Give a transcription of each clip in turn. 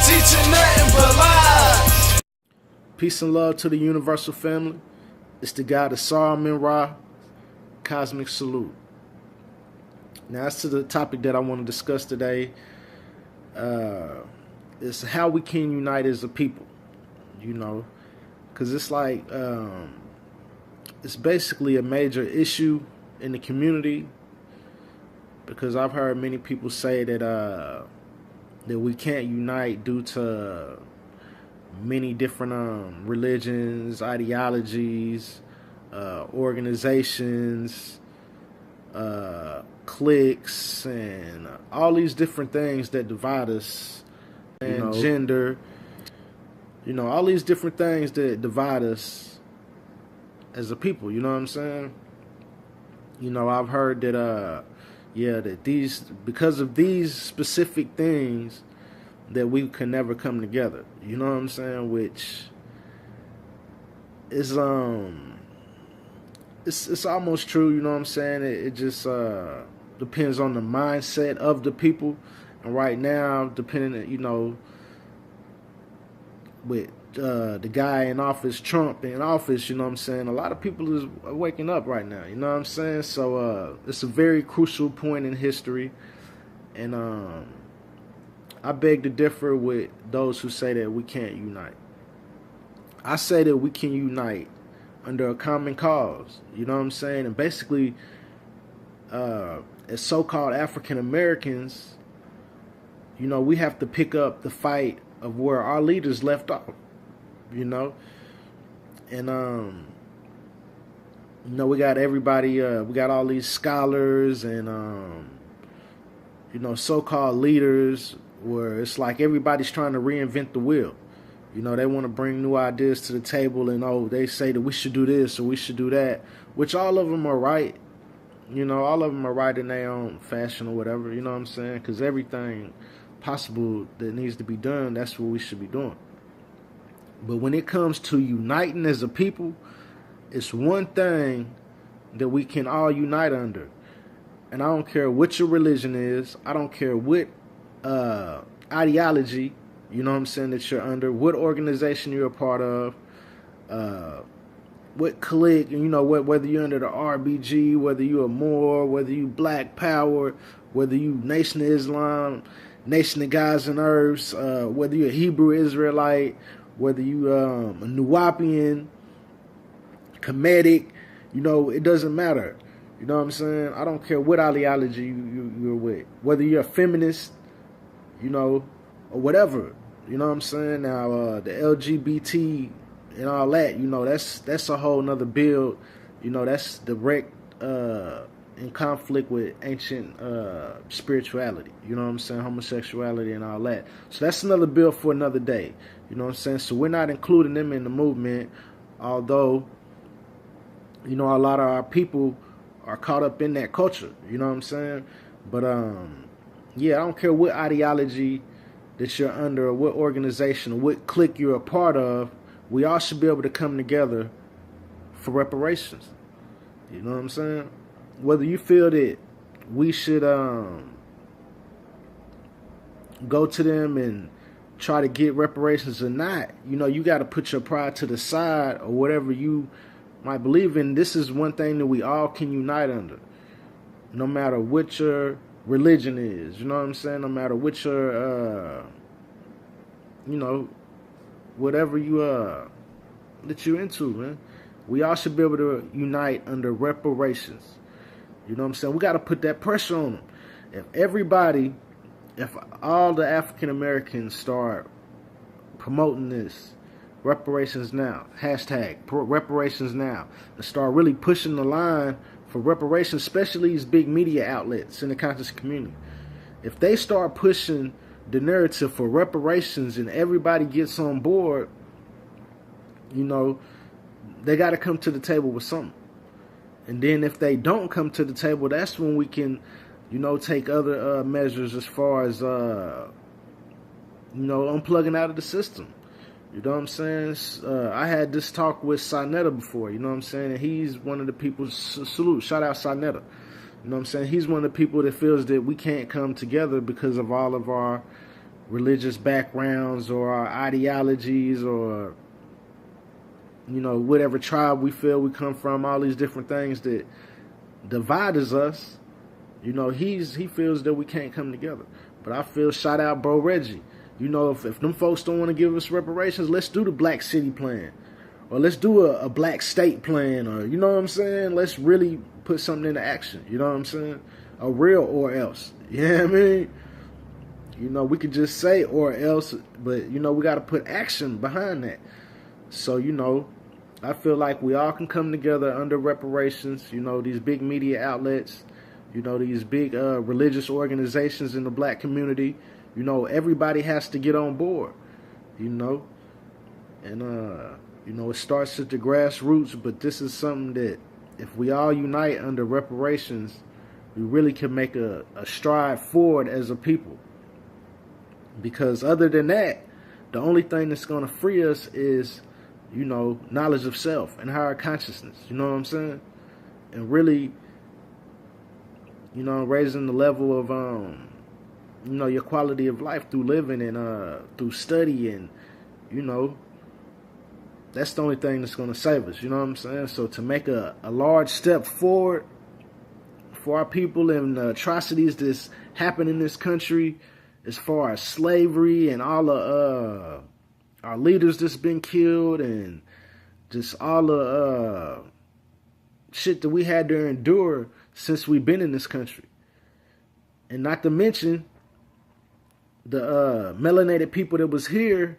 teaching nothing but lies. Peace and love to the universal family. It's the God of Sarum Ra. Cosmic salute. Now, as to the topic that I want to discuss today, is how we can unite as a people. You know, because it's like it's basically a major issue in the community. Because I've heard many people say that that we can't unite due to many different religions, ideologies, organizations, cliques, and all these different things that divide us, and gender, all these different things that divide us as a people. You know what I'm saying? I've heard that that these, because of these specific things, that we can never come together. You know what I'm saying? Which is it's almost true. You know what I'm saying? It just depends on the mindset of the people. And right now, depending, with the guy in office, Trump in office, you know what I'm saying, a lot of people is waking up right now. You know what I'm saying? So it's a very crucial point in history, and I beg to differ with those who say that we can't unite. I say that we can unite under a common cause. You know what I'm saying? And basically, as so-called African Americans, we have to pick up the fight of where our leaders left off. And we got everybody. We got all these scholars and so-called leaders, where it's like everybody's trying to reinvent the wheel. They want to bring new ideas to the table, and they say that we should do this or we should do that, which all of them are right. All of them are right in their own fashion or whatever. You know what I'm saying? Because everything possible that needs to be done, that's what we should be doing. But when it comes to uniting as a people, it's one thing that we can all unite under. And I don't care what your religion is. I don't care what ideology, that you're under, what organization you're a part of, what clique, whether you're under the RBG, whether you're a Moor, whether you Black Power, whether you Nation of Islam, Nation of Gods and Earths, whether you're a Hebrew Israelite, whether you a Nuwapian, Kemetic, it doesn't matter. You know what I'm saying? I don't care what ideology you're with. Whether you're a feminist, or whatever. You know what I'm saying? Now, the LGBT and all that, that's a whole nother build. That's direct in conflict with ancient spirituality. You know what I'm saying? Homosexuality and all that. So that's another bill for another day. You know what I'm saying? So we're not including them in the movement, although, a lot of our people are caught up in that culture. You know what I'm saying? But, I don't care what ideology that you're under or what organization or what clique you're a part of, we all should be able to come together for reparations. You know what I'm saying? Whether you feel that we should go to them and try to get reparations or not, you got to put your pride to the side, or whatever you might believe in. This is one thing that we all can unite under, no matter what your religion is. You know what I'm saying? No matter what your whatever you that you're into, man. We all should be able to unite under reparations. You know what I'm saying? We got to put that pressure on them. If all the African Americans start promoting this, reparations now, hashtag reparations now, and start really pushing the line for reparations, especially these big media outlets in the conscious community. If they start pushing the narrative for reparations and everybody gets on board, they got to come to the table with something. And then if they don't come to the table, that's when we can, take other measures as far as, unplugging out of the system. You know what I'm saying? I had this talk with Sarnetta before, you know what I'm saying? And he's one of the people, salute, shout out Sarnetta. You know what I'm saying? He's one of the people that feels that we can't come together because of all of our, religious backgrounds or our ideologies or, you know, whatever tribe we feel we come from, all these different things that divides us. You know, he feels that we can't come together. But I feel, shout out Bro Reggie. You know, if them folks don't want to give us reparations, let's do the Black City Plan. Or let's do a Black State Plan. Or, you know what I'm saying? Let's really put something into action. You know what I'm saying? A real or else. You know what I mean? You know, we could just say or else, but, you know, we got to put action behind that. So, you know, I feel like we all can come together under reparations. You know, these big media outlets, you know, these big religious organizations in the black community. You know, everybody has to get on board, you know. And, you know, it starts at the grassroots, but this is something that if we all unite under reparations, we really can make a stride forward as a people. Because other than that, the only thing that's going to free us is, you know, knowledge of self and higher consciousness. You know what I'm saying? And really, you know, raising the level of, you know, your quality of life through living and through study. And, you know, that's the only thing that's going to save us. You know what I'm saying? So to make a large step forward for our people and the atrocities that's happened in this country, as far as slavery and all the our leaders that's been killed and just all the shit that we had to endure since we've been in this country. And not to mention the melanated people that was here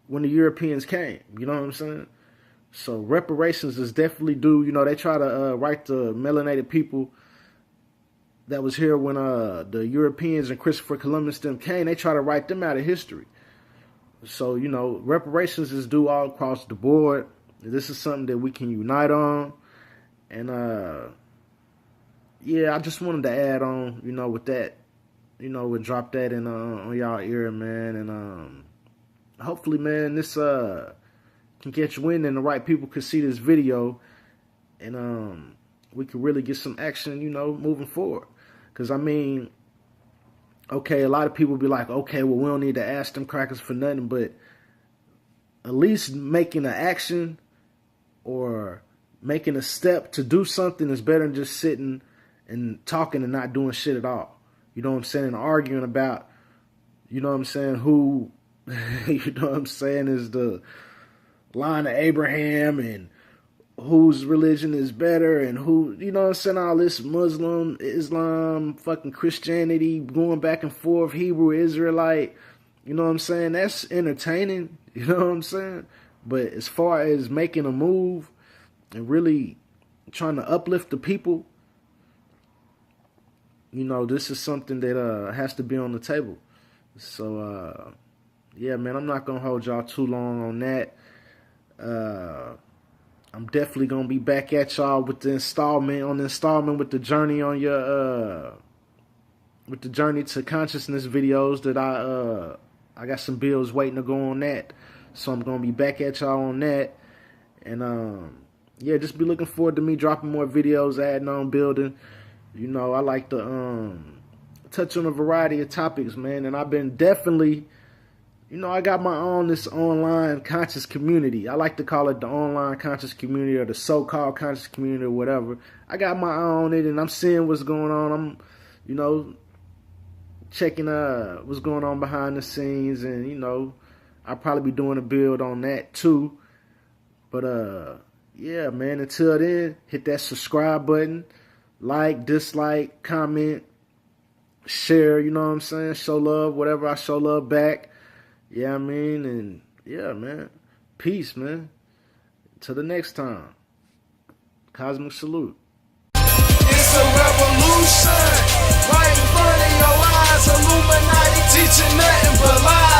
when the Europeans came. You know what I'm saying? So reparations is definitely due. You know, they try to write the melanated people that was here when the Europeans and Christopher Columbus them came. They try to write them out of history. So, you know, reparations is due all across the board. This is something that we can unite on. And, yeah, I just wanted to add on, you know, with that, you know, we'll drop that in on y'all ear, man. And hopefully, man, this can catch wind and the right people could see this video. And we could really get some action, you know, moving forward. Because, I mean, okay, a lot of people be like, okay, well, we don't need to ask them crackers for nothing, but at least making an action or making a step to do something is better than just sitting and talking and not doing shit at all. You know what I'm saying? And arguing about, you know what I'm saying, who, you know what I'm saying, is the line of Abraham and whose religion is better and who, you know what I'm saying, all this Muslim, Islam, fucking Christianity, going back and forth, Hebrew, Israelite, you know what I'm saying, that's entertaining, you know what I'm saying, but as far as making a move and really trying to uplift the people, you know, this is something that has to be on the table. So, yeah, man, I'm not going to hold y'all too long on that. I'm definitely going to be back at y'all with the installment with the journey on your, with the journey to consciousness videos that I got some bills waiting to go on that. So I'm going to be back at y'all on that. And, yeah, just be looking forward to me dropping more videos, adding on, building. You know, I like to, touch on a variety of topics, man. And I've been definitely, you know, I got my own, this online conscious community. I like to call it the online conscious community or the so-called conscious community or whatever. I got my own it and I'm seeing what's going on. I'm, you know, checking what's going on behind the scenes. And, you know, I'll probably be doing a build on that too. But, yeah, man, until then, hit that subscribe button. Like, dislike, comment, share, you know what I'm saying? Show love, whatever I show love back. Yeah, I mean, and yeah, man. Peace, man. Till the next time. Cosmic salute. It's a revolution right in front of your eyes. Illuminati teaching nothing but lies.